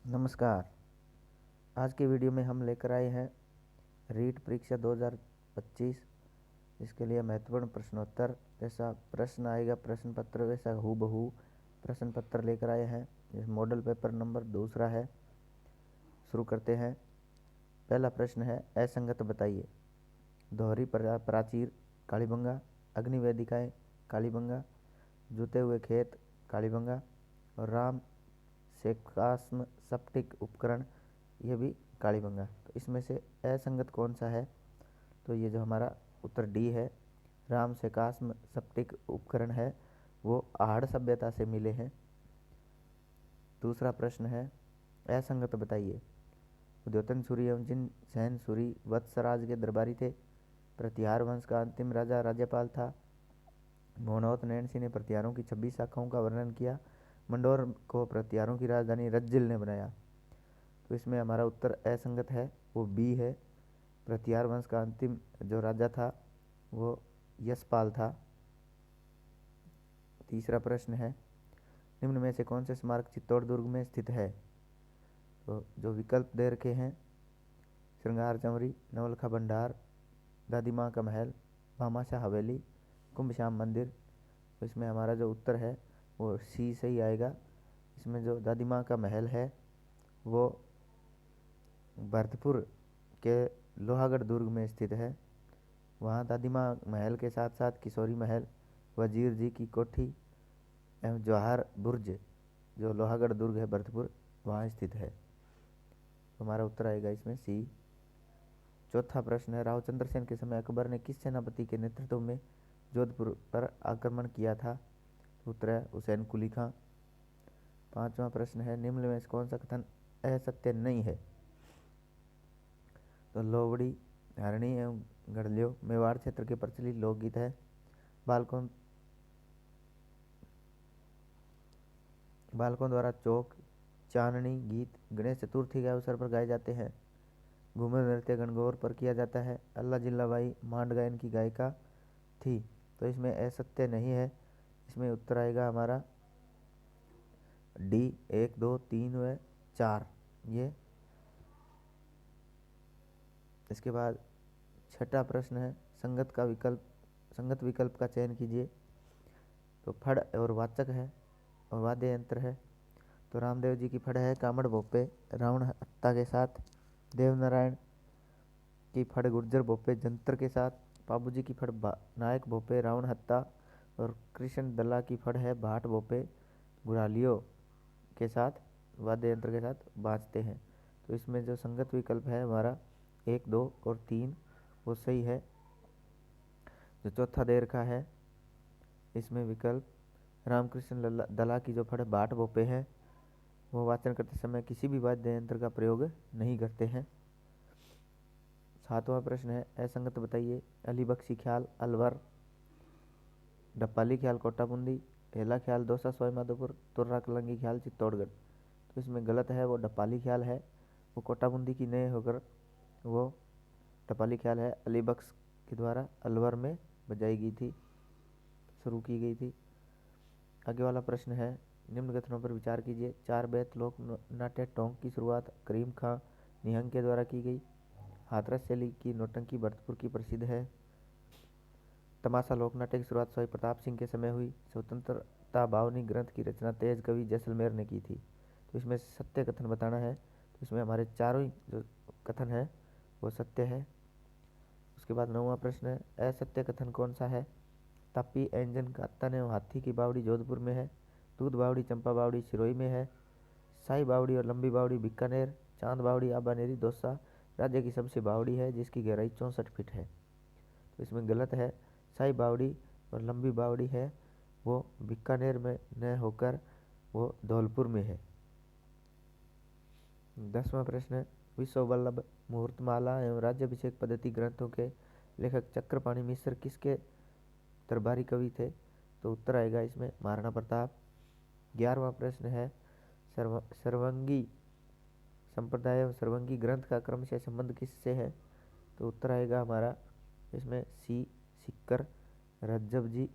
नमस्कार। आज की वीडियो में हम लेकर आए हैं रीट परीक्षा 2025। इसके लिए महत्वपूर्ण प्रश्नोत्तर जैसा प्रश्न आएगा प्रश्न पत्र वैसा हूबहू प्रश्न पत्र लेकर आए हैं। इस मॉडल पेपर नंबर दूसरा है। शुरू करते हैं। पहला प्रश्न है, असंगत बताइए। दोहरी प्राचीर कालीबंगा, अग्निवेदिकाएँ कालीबंगा, जुते हुए खेत कालीबंगा और राम सेकास्म सप्टिक उपकरण ये भी कालीबंगा। तो इसमें से असंगत कौन सा है? तो ये जो हमारा उत्तर डी है, राम सेकास्म सप्टिक उपकरण है, वो आहड़ सभ्यता से मिले हैं। दूसरा प्रश्न है, असंगत बताइए। उद्योतन सूरी एवं जिन सहन सूरी वत्सराज के दरबारी थे। प्रतिहार वंश का अंतिम राजा राज्यपाल था। मोहनोत नैन सिंह ने प्रतिहारों की 26 शाखाओं का वर्णन किया। मंडोर को प्रतिहारों की राजधानी रज्जिल ने बनाया। तो इसमें हमारा उत्तर असंगत है, वो बी है। प्रतिहार वंश का अंतिम जो राजा था वो यशपाल था। तीसरा प्रश्न है, निम्न में से कौन से स्मारक चित्तौड़ दुर्ग में स्थित है? तो जो विकल्प दे रखे हैं, श्रृंगार चंवरी, नवलखा भंडार, दादी माँ का महल, भामाशाह हवेली, कुंभ श्याम मंदिर। तो इसमें हमारा जो उत्तर है वो सी सही आएगा। इसमें जो दादी माँ का महल है वो भरतपुर के लोहागढ़ दुर्ग में स्थित है। वहाँ दादी माँ महल के साथ साथ किशोरी महल, वजीर जी की कोठी एवं जवाहर बुर्ज जो लोहागढ़ दुर्ग है भरतपुर वहाँ स्थित है। तो हमारा उत्तर आएगा इसमें सी। चौथा प्रश्न है, राव चंद्रसेन के समय अकबर ने किस सेनापति के नेतृत्व में जोधपुर पर आक्रमण किया था? उत्तर है हुसैन कुली खां। पांचवा प्रश्न है, निम्न में से कौन सा कथन असत्य नहीं है? तो लोवड़ी हरणी एवं गढ़लियो मेवाड़ क्षेत्र के प्रचलित लोकगीत है। बालकों द्वारा चौक चांदनी गीत गणेश चतुर्थी के अवसर पर गाए जाते हैं। घूमर नृत्य गणगौर पर किया जाता है। अल्लाह जिल्लाबाई मांड गायन की गायिका थी। तो इसमें असत्य नहीं है। इसमें उत्तर आएगा हमारा डी 1, 2, 3 व 4 ये। इसके बाद छठा प्रश्न है, संगत विकल्प का चयन कीजिए। तो फड़ और वाचक है और वाद्य यंत्र है। तो रामदेव जी की फड़ है कामड़ भोपे रावण हत्ता के साथ। देवनारायण की फड़ गुर्जर भोपे जंतर के साथ। बाबू जी की फड़ नायक भोपे रावण हत्ता और कृष्ण दला की फड़ है भाट भोपे गुरालियों के साथ वाद्य यंत्र के साथ बाजते हैं। तो इसमें जो संगत विकल्प है हमारा 1, 2 और 3 वो सही है। जो चौथा दे रखा है इसमें विकल्प रामकृष्ण दला की जो फड़ भाट भोपे है वो वाचन करते समय किसी भी वाद्य यंत्र का प्रयोग नहीं करते हैं। सातवां प्रश्न है, असंगत बताइए। अली बख्शी ख्याल अलवर, डप्पाली ख्याल कोटाबूंदी, हेला ख्याल दौसा सवाई माधोपुर, तुर्रा कलंगी ख्याल चित्तौड़गढ़। तो इसमें गलत है, वो डप्पाली ख्याल है। वो कोटाबूंदी की नए होकर वो डप्पाली ख्याल है, अली बख्श के द्वारा अलवर में बजाई गई थी, शुरू की गई थी। आगे वाला प्रश्न है, निम्न कथनों पर विचार कीजिए। चार बैत लोक नाट्य टोंक की शुरुआत करीम खां निहंग के द्वारा की गई। हाथरस शैली की नौटंकी भरतपुर की प्रसिद्ध है। तमाशा लोकनाट्य की शुरुआत स्वामी प्रताप सिंह के समय हुई। स्वतंत्रता भावनी ग्रंथ की रचना तेज कवि जैसलमेर ने की थी। तो इसमें सत्य कथन बताना है। तो इसमें हमारे चारों ही जो कथन है वो सत्य है। उसके बाद नौवां प्रश्न है, असत्य कथन कौन सा है? तापी एंजन का तन एवं हाथी की बावड़ी जोधपुर में है। दूध बावड़ी चंपा बावड़ी सिरोही में है। शाही बावड़ी और लंबी बावड़ी बीकानेर। चांद बावड़ी आबानेरी दौसा राज्य की सबसे बावड़ी है जिसकी गहराई 64 फीट है। तो इसमें गलत है। शाही बावड़ी और लंबी बावड़ी है वो बीकानेर में न होकर वो धौलपुर में है। 10वां प्रश्न है, विश्व वल्लभ मुहूर्तमाला एवं राज्याभिषेक पद्धति ग्रंथों के लेखक चक्रपाणि मिश्र किसके दरबारी कवि थे? तो उत्तर आएगा इसमें महाराणा प्रताप। 11वां प्रश्न है, सर्वंगी संप्रदाय एवं सर्वंगी ग्रंथ का क्रम से संबंध किससे है? तो उत्तर आएगा हमारा इसमें सी सिक्कर रज्जब जी।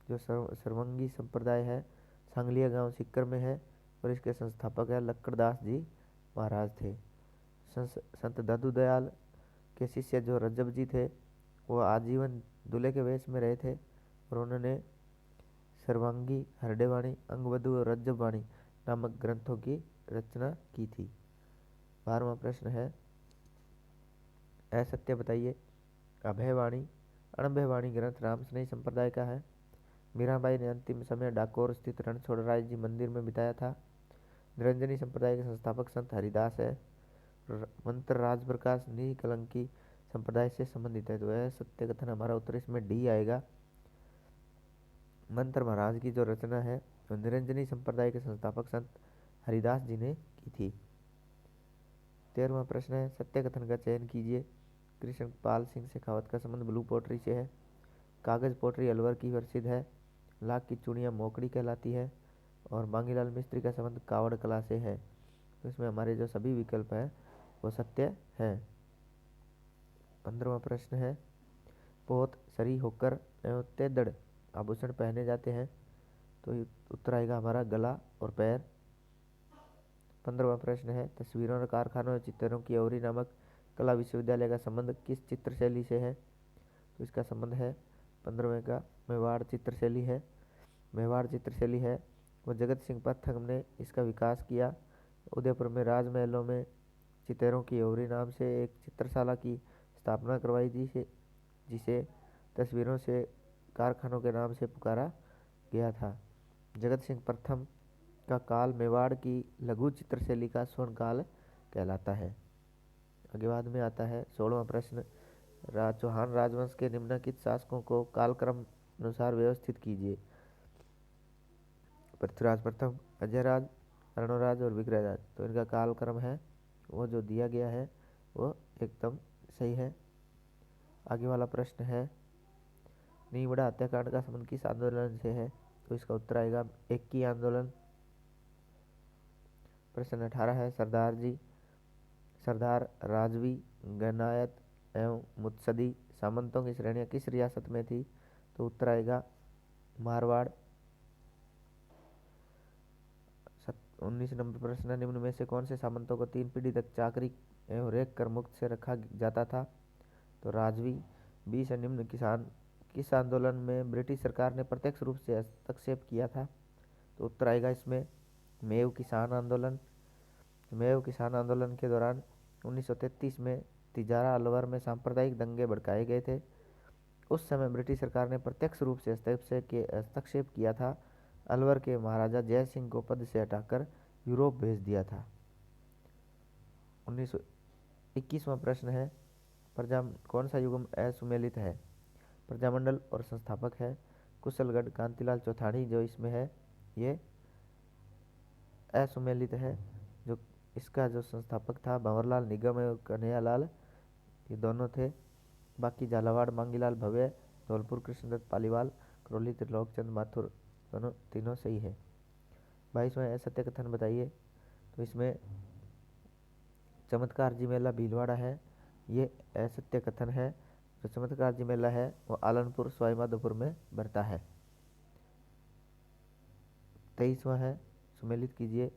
जो सर्वंगी संप्रदाय है सांगलिया गांव सिक्कर में है और इसके संस्थापक है लक्कड़दास जी महाराज थे। संत दादू दयाल के शिष्य जो रज्जब जी थे वो आजीवन दूल्हे के वेश में रहे थे और उन्होंने सर्वांगी, हरडेवाणी, अंगवधु और रज्जबवाणी नामक ग्रंथों की रचना की थी। 12वां प्रश्न है, असत्य बताइए। अभयवाणी अणभयवाणी ग्रंथ रामस्नेही संप्रदाय का है। मीराबाई ने अंतिम समय डाकोर स्थित रणछोड़राय जी मंदिर में बिताया था। निरंजनी संप्रदाय के संस्थापक संत हरिदास है। मंत्र राज प्रकाश निकलंकी संप्रदाय से संबंधित है। तो यह सत्य कथन हमारा उत्तर इसमें डी आएगा। मंत्र महाराज की जो रचना है तो निरंजनी संप्रदाय के संस्थापक संत हरिदास जी ने की थी। 13वां प्रश्न है, सत्य कथन का चयन कीजिए। कृष्णपाल सिंह शेखावत का संबंध ब्लू पोट्री से है। कागज पोट्री अलवर की प्रसिद्ध है। लाख की चूड़ियाँ मोकड़ी कहलाती है और बांगीलाल मिस्त्री का संबंध कावड़ कला से है। तो इसमें हमारे जो सभी विकल्प है वो सत्य है। 15वां प्रश्न है, बहुत सरी होकर एवं तेदड़ आभूषण पहने जाते हैं। तो उत्तर आएगा हमारा गला और पैर। 15वां प्रश्न है, तस्वीरों और कारखानों और चित्रों की अवरी नामक कला विश्वविद्यालय का संबंध किस चित्रशैली से है। तो इसका संबंध है 15वें का मेवाड़ चित्रशैली है। मेवाड़ चित्रशैली है वो जगत सिंह प्रथम ने इसका विकास किया। उदयपुर में राजमहलों में चित्रों की अवरी नाम से एक चित्रशाला की स्थापना करवाई जिसे तस्वीरों से कारखानों के नाम से पुकारा गया था। जगत सिंह प्रथम का काल मेवाड़ की लघु चित्रशैली का स्वर्ण काल कहलाता है। आगे बाद में आता है 16वां प्रश्न, चौहान राजवंश के निम्नलिखित शासकों को कालक्रम अनुसार व्यवस्थित कीजिए। पृथ्वीराज प्रथम, अजयराज, अर्णोराज और विग्रहराज। तो इनका कालक्रम है वो जो दिया गया है वो एकदम सही है। आगे वाला प्रश्न है, नीवड़ा हत्याकांड का संबंध किस आंदोलन से है। तो इसका उत्तर आएगा 21 आंदोलन। प्रश्न 18 है, सरदार राजवी, गनायत एवं मुत्सदी सामंतों की श्रेणियां किस रियासत में थी। तो उत्तर आएगा मारवाड़। 19 नंबर प्रश्न, निम्न में से कौन से सामंतों को 3 पीढ़ी तक चाकरी एवं रेख कर मुक्त से रखा जाता था। तो राजवी। 20 निम्न किस आंदोलन में ब्रिटिश सरकार ने प्रत्यक्ष रूप से हस्तक्षेप किया था। तो उत्तर आएगा इसमें मेव किसान आंदोलन। मेव किसान आंदोलन के दौरान 1933 में तिजारा अलवर में सांप्रदायिक दंगे भड़काए गए थे। उस समय ब्रिटिश सरकार ने प्रत्यक्ष रूप से हस्तक्षेप किया था। अलवर के महाराजा जय सिंह को पद से हटाकर यूरोप भेज दिया था। 1921वां प्रश्न है, कौन सा युग्म असुमेलित है। प्रजामंडल और संस्थापक है कुशलगढ़ कांतिलाल चौथाणी। जो इसमें है ये असुमेलित है। जो इसका जो संस्थापक था भंवरलाल निगम और कन्हैयालाल, ये दोनों थे। बाकी झालावाड़ मांगीलाल भव्य, धौलपुर कृष्णदत्त पालीवाल, करौली त्रिलोकचंद माथुर, दोनों तीनों सही है। 22वां असत्य कथन बताइए। तो इसमें चमत्कार जी मेला भीलवाड़ा है, ये असत्य कथन है। जो चमत्कार जी मेला है वो आलनपुर सवाईमाधोपुर में भरता है। 23वां है, सुमेलित कीजिए।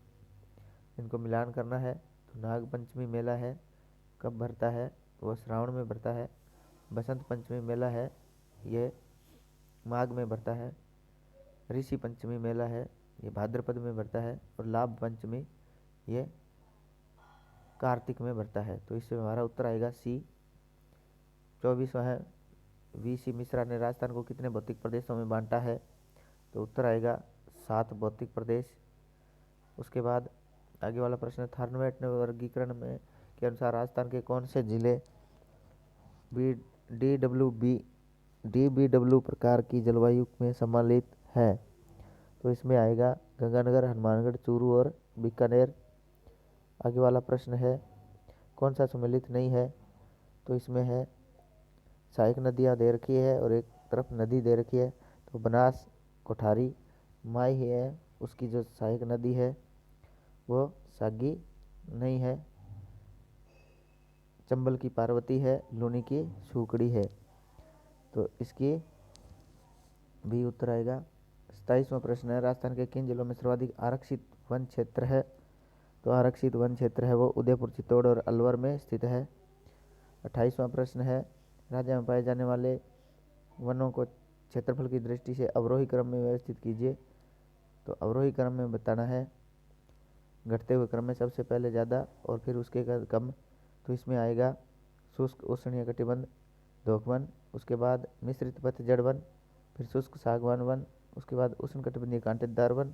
इनको मिलान करना है। तो नाग पंचमी मेला है, कब भरता है, वो श्रावण में भरता है। बसंत पंचमी मेला है, ये माघ में भरता है। ऋषि पंचमी मेला है, ये भाद्रपद में भरता है। और लाभ पंचमी ये कार्तिक में भरता है। तो इससे हमारा उत्तर आएगा सी। 24वां है, वी.सी. मिश्रा ने राजस्थान को कितने भौतिक प्रदेशों में बांटा है। तो उत्तर आएगा 7 भौतिक प्रदेश। उसके बाद आगे वाला प्रश्न, थार्नवेट ने वर्गीकरण में के अनुसार राजस्थान के कौन से जिले DBW प्रकार की जलवायु में सम्मिलित है। तो इसमें आएगा गंगानगर, हनुमानगढ़, चूरू और बीकानेर। आगे वाला प्रश्न है, कौन सा सम्मिलित नहीं है। तो इसमें है सहायक नदियाँ दे रखी है और एक तरफ नदी दे रखी है। तो बनास कोठारी माई है, उसकी जो सहायक नदी है वो सागी नहीं है। चंबल की पार्वती है, लूनी की सूकड़ी है। तो इसकी भी उत्तर आएगा। 27वां प्रश्न है, राजस्थान के किन जिलों में सर्वाधिक आरक्षित वन क्षेत्र है। तो आरक्षित वन क्षेत्र है वो उदयपुर, चित्तौड़ और अलवर में स्थित है। 28वां प्रश्न है, राज्य में पाए जाने वाले वनों को क्षेत्रफल की दृष्टि से अवरोही क्रम में व्यवस्थित कीजिए। तो अवरोही क्रम में बताना है, घटते हुए क्रम में सबसे पहले ज़्यादा और फिर उसके कम। तो इसमें आएगा शुष्क उष्णीय कटिबंध दोकवन, उसके बाद मिश्रित पतझड़ वन, फिर शुष्क सागवान वन, उसके बाद उष्णकटिबंधीय कांटेदार वन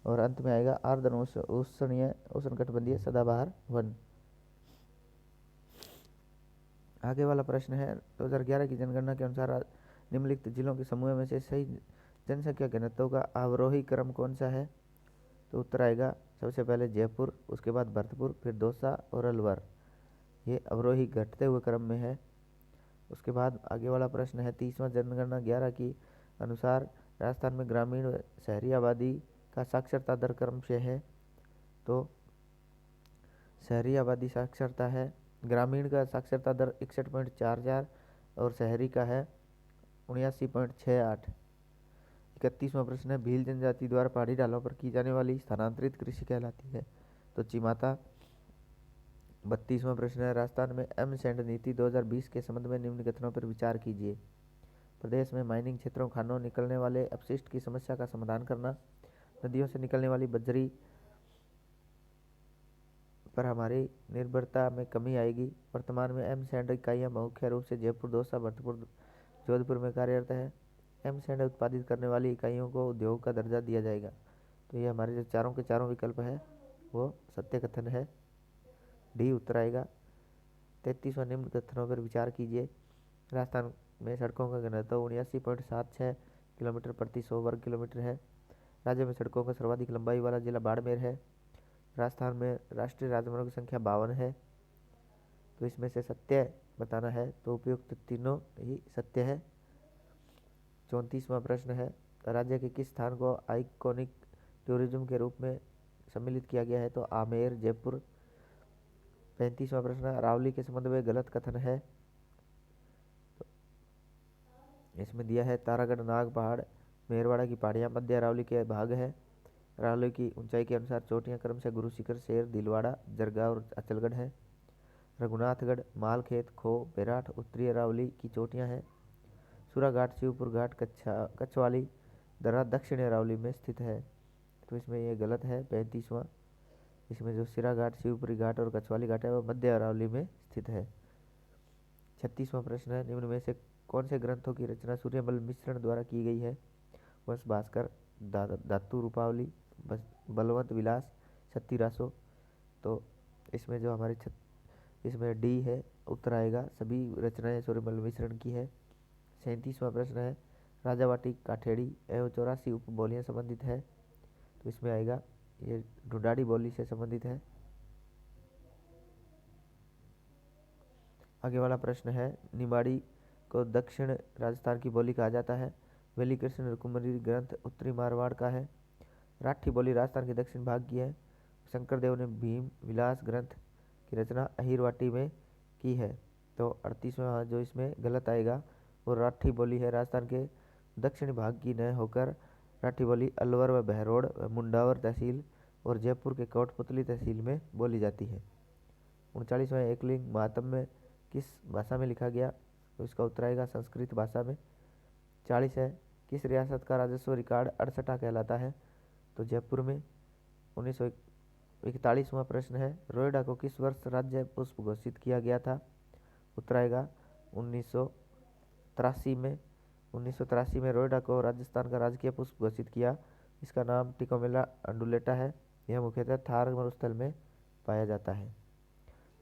और अंत में आएगा आर्द्र उष्णीय उष्णकटिबंधीय सदाबहार वन। आगे वाला प्रश्न है, 2011 की जनगणना के अनुसार निम्नलिखित जिलों के समूह में से सही जनसंख्या घनत्व का अवरोही क्रम कौन सा है? तो उत्तर आएगा सबसे पहले जयपुर, उसके बाद भरतपुर, फिर दौसा और अलवर। ये अवरोही घटते हुए क्रम में है। उसके बाद आगे वाला प्रश्न है, 30वां जनगणना 11 की अनुसार राजस्थान में ग्रामीण व शहरी आबादी का साक्षरता दर क्रम से है। तो शहरी आबादी साक्षरता है, ग्रामीण का साक्षरता दर 61.44 और शहरी का है 79.68। 31वां प्रश्न है, भील जनजाति द्वारा पहाड़ी ढालों पर की जाने वाली स्थानांतरित कृषि कहलाती है। तो चिमाता। 32वां प्रश्न है, राजस्थान में एमसेंड नीति 2020 के संबंध में निम्न कथनों पर विचार कीजिए। प्रदेश में माइनिंग क्षेत्रों खानों निकलने वाले अपशिष्ट की समस्या का समाधान करना, नदियों से निकलने वाली बजरी पर हमारी निर्भरता में कमी आएगी। वर्तमान में एमसेंड इकाइयाँ मुख्य रूप से जयपुर, दौसा, भरतपुर, जोधपुर में कार्यरत है। एमसेंड उत्पादित करने वाली इकाइयों को उद्योग का दर्जा दिया जाएगा। तो ये हमारे जो चारों के चारों विकल्प है वो सत्य कथन है, डी उत्तर आएगा। 33वां निम्न कथनों पर विचार कीजिए। राजस्थान में सड़कों का घनत्व 79.76 किलोमीटर प्रति 100 वर्ग किलोमीटर है। राज्य में सड़कों का सर्वाधिक लंबाई वाला जिला बाड़मेर है। राजस्थान में राष्ट्रीय राजमार्गों की संख्या 52 है। तो इसमें से सत्य बताना है, तो उपयुक्त तीनों ही सत्य है। 34वां प्रश्न है, राज्य के किस स्थान को आइकॉनिक टूरिज्म के रूप में सम्मिलित किया गया है? तो आमेर, जयपुर। 35वां प्रश्न, अरावली के संबंध में गलत कथन है। तो इसमें दिया है तारागढ़, नाग पहाड़, मेरवाड़ा की पहाड़ियाँ मध्य अरावली के भाग है। अरावली की ऊंचाई के अनुसार चोटियाँ क्रम से गुरु शिखर, शेर, दिलवाड़ा, जरगा और अचलगढ़ है। रघुनाथगढ़, मालखेत, खो, बेराठ उत्तरी अरावली की चोटियाँ हैं। सूराघाट, शिवपुर घाट, कच्छवाली दर्रा दक्षिण अरावली में स्थित है। तो इसमें ये गलत है 35वां। इसमें जो सिरा घाट, शिवपुरी घाट और कच्छवाली घाट है वो मध्य अरावली में स्थित है। 36वां प्रश्न है, निम्न में से कौन से ग्रंथों की रचना सूर्यमल मिश्रण द्वारा की गई है? वंश भास्कर, धातु रूपावली, बलवंत विलास, छत्तीरासो। तो इसमें जो हमारे इसमें डी है उत्तर आएगा, सभी रचनाएं सूर्यमल मिश्रण की है। 37वां प्रश्न है, राजावाटी, काठेड़ी एवं 84 उपबोलियाँ संबंधित है। तो इसमें आएगा ये ढूंढाड़ी बोली से संबंधित है। आगे वाला प्रश्न है, निमाड़ी को दक्षिण राजस्थान की बोली कहा जाता है। वेली कृष्ण कुमारी ग्रंथ उत्तरी मारवाड़ का है। राठी बोली राजस्थान के दक्षिण भाग की है। शंकरदेव ने भीम विलास ग्रंथ की रचना अहिरवाटी में की है। तो 38वां जो इसमें गलत आएगा वो राठी बोली है राजस्थान के दक्षिणी भाग की न होकर राठी बोली अलवर व बहरोड़ व मुंडावर तहसील और जयपुर के कोटपुतली तहसील में बोली जाती है। 39वां एकलिंग महात्म्य में किस भाषा में लिखा गया? तो इसका उत्तर आएगा संस्कृत भाषा में। 40 है, किस रियासत का राजस्व रिकॉर्ड 68 कहलाता है? तो जयपुर में। 1941वां प्रश्न है, रोएडा को किस वर्ष राज्य पुष्प घोषित किया गया था? उत्तर आएगा 1983 में। 1983 में रोएडा को राजस्थान का राजकीय पुष्प घोषित किया। इसका नाम टिकोमेला अंडुलेटा है। यह मुख्यतः थार मरुस्थल में पाया जाता है।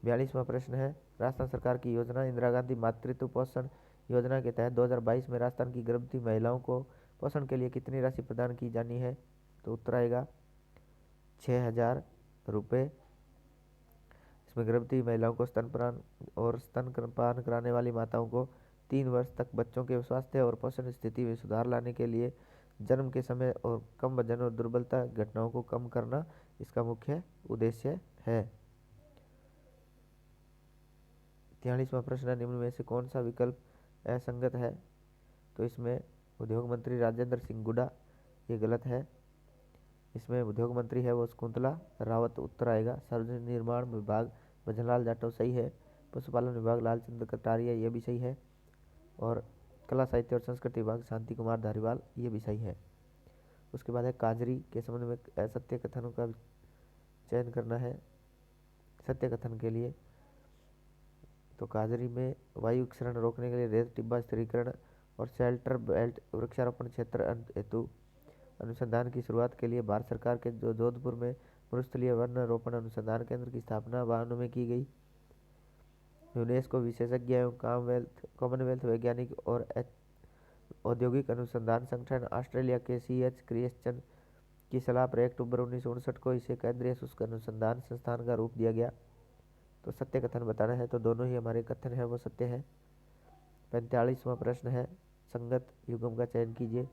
42वां प्रश्न है, राजस्थान सरकार की योजना इंदिरा गांधी मातृत्व पोषण योजना के तहत 2022 में राजस्थान की गर्भवती महिलाओं को पोषण के लिए कितनी राशि प्रदान की जानी है? तो उत्तर आएगा 6,000 रुपये। इसमें गर्भवती महिलाओं को स्तनपान और स्तनपान कराने वाली माताओं को 3 वर्ष तक बच्चों के स्वास्थ्य और पोषण स्थिति में सुधार लाने के लिए जन्म के समय और कम वजन और दुर्बलता घटनाओं को कम करना इसका मुख्य उद्देश्य है। 43वां प्रश्न, निम्न में से कौन सा विकल्प असंगत है? तो इसमें उद्योग मंत्री राजेंद्र सिंह गुडा, ये गलत है। इसमें उद्योग मंत्री है वो शकुंतला रावत उत्तर आएगा। सार्वजनिक निर्माण विभाग भजनलाल जाटव सही है। पशुपालन विभाग लालचंद्र कटारिया ये भी सही है। और कला साहित्य और संस्कृति विभाग शांति कुमार धारीवाल ये भी सही है। उसके बाद है काजरी के संबंध में असत्य कथनों का चयन करना है सत्य कथन के लिए। तो काजरी में वायु क्षरण रोकने के लिए रेत टिब्बा स्थिरीकरण और शेल्टर बेल्ट वृक्षारोपण क्षेत्र हेतु अनुसंधान की शुरुआत के लिए भारत सरकार के जोधपुर में मरुस्थलीय वन रोपण अनुसंधान केंद्र की स्थापना 92 में की गई। यूनेस्को विशेषज्ञ एवं कॉमनवेल्थ वैज्ञानिक और औद्योगिक अनुसंधान संगठन ऑस्ट्रेलिया के CH क्रिएशन की सलाह पर 1 अक्टूबर 1959 को इसे केंद्रीय शुष्क अनुसंधान संस्थान का रूप दिया गया। तो सत्य कथन बताना है तो दोनों ही हमारे कथन है वो सत्य है। 45वां प्रश्न है संगत युग्म का चयन कीजिए।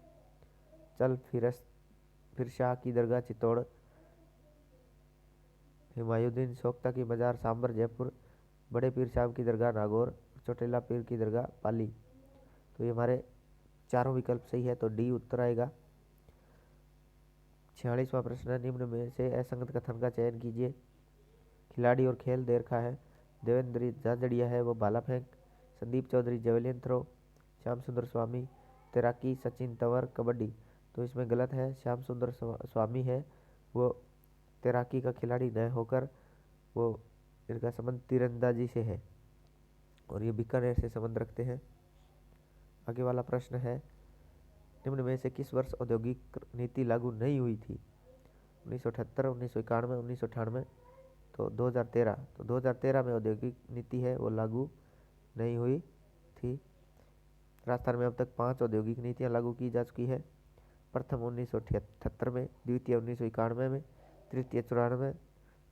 चल फिर शाह की दरगाह चित्तौड़, हिमायुद्दीन सोख्ता की मजार सांबर जयपुर, बड़े पीर साहब की दरगाह नागौर, चोटेला पीर की दरगाह पाली। तो ये हमारे चारों विकल्प सही है तो डी उत्तर आएगा। 46वां प्रश्न है निम्न में से असंगत कथन का चयन कीजिए। खिलाड़ी और खेल दे रखा है। देवेंद्र झाझड़िया है वो भाला फेंक, संदीप चौधरी जेवलिन थ्रो, श्याम सुंदर स्वामी तैराकी, सचिन तंवर कबड्डी। तो इसमें गलत है। श्याम सुंदर स्वामी है वो तैराकी का खिलाड़ी न होकर वो इनका संबंध तीरंदाजी से है और ये बीकानेर से संबंध रखते हैं। आगे वाला प्रश्न है निम्न में से किस वर्ष औद्योगिक नीति लागू नहीं हुई थी। 1978, 1991, 1998 तो 2013। तो 2013 में औद्योगिक नीति है वो लागू नहीं हुई थी। राजस्थान में अब तक 5 औद्योगिक नीतियां लागू की जा चुकी है। प्रथम 1978 में, द्वितीय 1991 में, तृतीय 94,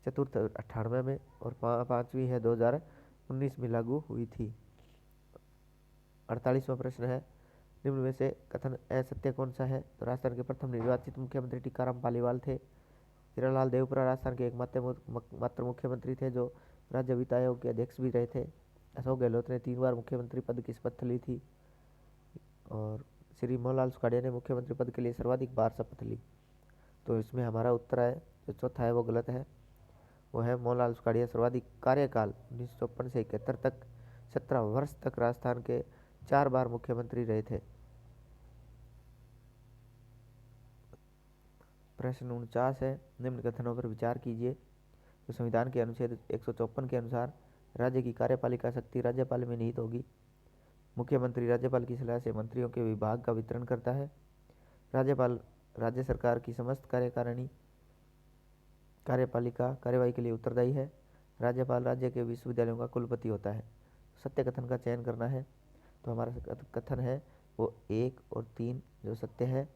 चतुर्थ 98 में और पांचवी है 2019 में लागू हुई थी। 48वां प्रश्न है निम्न में से कथन असत्य कौन सा है। तो राजस्थान के प्रथम निर्वाचित मुख्यमंत्री टीकाराम पालीवाल थे। हीरालाल देवपुरा राजस्थान के एकमात्र मुख्यमंत्री थे जो राज्य वित्त आयोग के अध्यक्ष भी रहे थे। अशोक गहलोत ने 3 बार मुख्यमंत्री पद की शपथ ली थी और श्री मोहनलाल सुखाड़िया ने मुख्यमंत्री पद के लिए सर्वाधिक बार शपथ ली। तो इसमें हमारा उत्तर है जो चौथा है वो गलत है। वो है मोहनलाल सुखाड़िया सर्वाधिक कार्यकाल 1954 से 71 तक 17 वर्ष तक राजस्थान के 4 बार मुख्यमंत्री रहे थे। प्रश्न 49 है निम्न कथनों पर विचार कीजिए। तो संविधान के अनुच्छेद 154 के अनुसार राज्य की कार्यपालिका शक्ति राज्यपाल में निहित होगी। मुख्यमंत्री राज्यपाल की सलाह से मंत्रियों के विभाग का वितरण करता है। राज्यपाल राज्य सरकार की समस्त कार्यपालिका कार्यवाही के लिए उत्तरदायी है। राज्यपाल राज्य के विश्वविद्यालयों का कुलपति होता है। सत्य कथन का चयन करना है तो हमारा कथन है वो 1 और 3 जो सत्य है।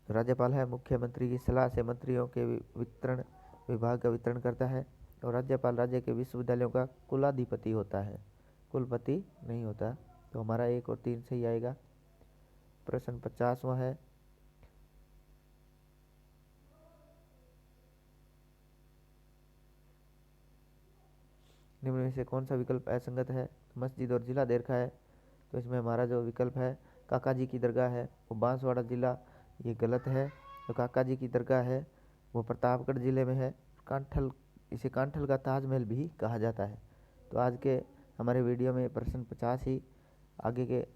राज्यपाल है मुख्यमंत्री की सलाह से मंत्रियों के वितरण विभाग का वितरण करता है और राज्यपाल राज्य के विश्वविद्यालयों का कुलाधिपति होता है, कुलपति नहीं होता। तो हमारा 1 और 3 सही आएगा। प्रश्न 50वां है निम्न में से कौन सा विकल्प असंगत है। मस्जिद और जिला दे रखा है तो इसमें हमारा जो विकल्प है काका जी की दरगाह है वो बांसवाड़ा जिला, ये गलत है। तो काका जी की दरगाह है वो प्रतापगढ़ जिले में है। कांठल इसे कांठल का ताजमहल भी कहा जाता है। तो आज के हमारे वीडियो में प्रश्न 50 ही। आगे के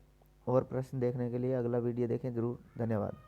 और प्रश्न देखने के लिए अगला वीडियो देखें जरूर। धन्यवाद।